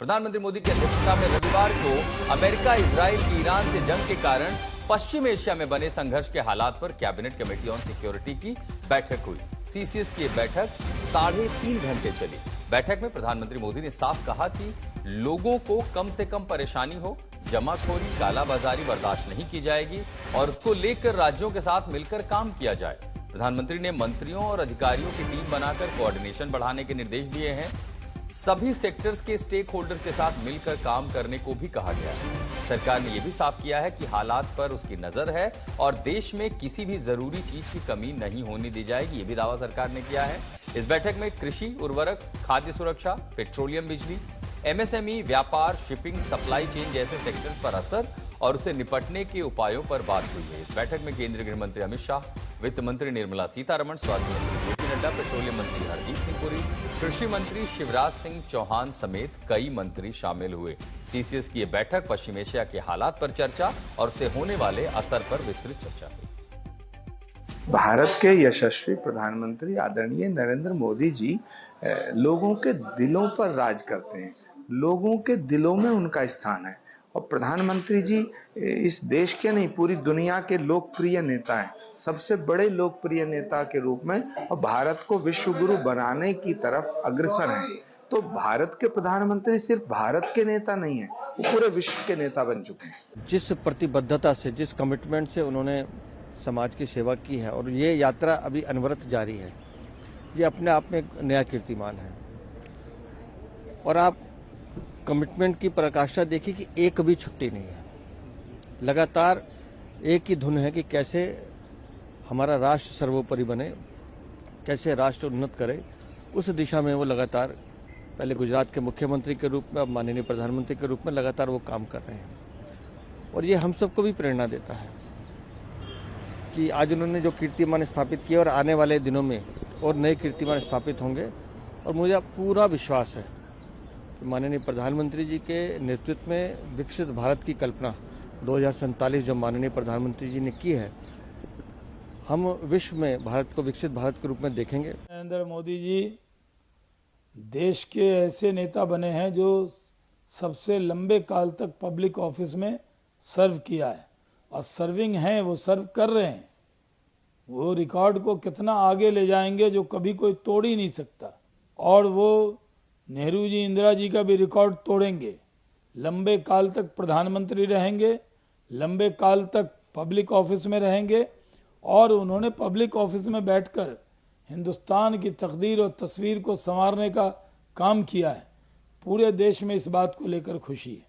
प्रधानमंत्री मोदी की अध्यक्षता में रविवार को अमेरिका इजराइल की ईरान से जंग के कारण पश्चिम एशिया में बने संघर्ष के हालात पर कैबिनेट कमेटी ऑन सिक्योरिटी की बैठक हुई। सीसीएस की बैठक 3.5 घंटे चली। बैठक में प्रधानमंत्री मोदी ने साफ कहा कि लोगों को कम से कम परेशानी हो, जमाखोरी, कालाबाजारी बर्दाश्त नहीं की जाएगी और उसको लेकर राज्यों के साथ मिलकर काम किया जाए। प्रधानमंत्री ने मंत्रियों और अधिकारियों की टीम बनाकर कोऑर्डिनेशन बढ़ाने के निर्देश दिए हैं। सभी सेक्टर्स के स्टेक होल्डर के साथ मिलकर काम करने को भी कहा गया है। सरकार ने यह भी साफ किया है कि हालात पर उसकी नजर है और देश में किसी भी जरूरी चीज की कमी नहीं होने दी जाएगी, ये भी दावा सरकार ने किया है। इस बैठक में कृषि, उर्वरक, खाद्य सुरक्षा, पेट्रोलियम, बिजली, एमएसएमई, व्यापार, शिपिंग, सप्लाई चेन जैसे सेक्टर्स पर असर और उससे निपटने के उपायों पर बात हुई है। इस बैठक में केंद्रीय गृह मंत्री अमित शाह, वित्त मंत्री निर्मला सीतारमण, स्वास्थ्य मंत्री जेपी नड्डा, पेट्रोलियम मंत्री हरदीप सिंह पुरी, कृषि मंत्री शिवराज सिंह चौहान समेत कई मंत्री शामिल हुए। सीसीएस की यह बैठक पश्चिम एशिया के हालात पर चर्चा और उससे होने वाले असर पर विस्तृत चर्चा हुई। भारत के यशस्वी प्रधानमंत्री आदरणीय नरेंद्र मोदी जी लोगों के दिलों पर राज करते हैं, लोगों के दिलों में उनका स्थान है और प्रधानमंत्री जी इस देश के नहीं पूरी दुनिया के लोकप्रिय नेता हैं, सबसे बड़े लोकप्रिय नेता के रूप में और भारत को विश्व गुरु बनाने की तरफ अग्रसर हैं। तो भारत के प्रधानमंत्री सिर्फ भारत के नेता नहीं है, वो पूरे विश्व के नेता बन चुके हैं। जिस प्रतिबद्धता से, जिस कमिटमेंट से उन्होंने समाज की सेवा की है और ये यात्रा अभी अनवरत जारी है, ये अपने आप में एक नया कीर्तिमान है। और आप कमिटमेंट की पराकाष्ठा देखिए कि एक भी छुट्टी नहीं है, लगातार एक ही धुन है कि कैसे हमारा राष्ट्र सर्वोपरि बने, कैसे राष्ट्र उन्नत करे। उस दिशा में वो लगातार पहले गुजरात के मुख्यमंत्री के रूप में, अब माननीय प्रधानमंत्री के रूप में लगातार वो काम कर रहे हैं और ये हम सबको भी प्रेरणा देता है कि आज उन्होंने जो कीर्तिमान स्थापित किया और आने वाले दिनों में और नए कीर्तिमान स्थापित होंगे। और मुझे पूरा विश्वास है कि माननीय प्रधानमंत्री जी के नेतृत्व में विकसित भारत की कल्पना 2047 जो माननीय प्रधानमंत्री जी ने की है, हम विश्व में भारत को विकसित भारत के रूप में देखेंगे। नरेंद्र मोदी जी देश के ऐसे नेता बने हैं जो सबसे लंबे काल तक पब्लिक ऑफिस में सर्व किया है और सर्विंग हैं, वो सर्व कर रहे हैं। वो रिकॉर्ड को कितना आगे ले जाएंगे जो कभी कोई तोड़ ही नहीं सकता और वो नेहरू जी, इंदिरा जी का भी रिकॉर्ड तोड़ेंगे। लंबे काल तक प्रधानमंत्री रहेंगे, लंबे काल तक पब्लिक ऑफिस में रहेंगे और उन्होंने पब्लिक ऑफिस में बैठकर हिंदुस्तान की तकदीर और तस्वीर को संवारने का काम किया है। पूरे देश में इस बात को लेकर खुशी है।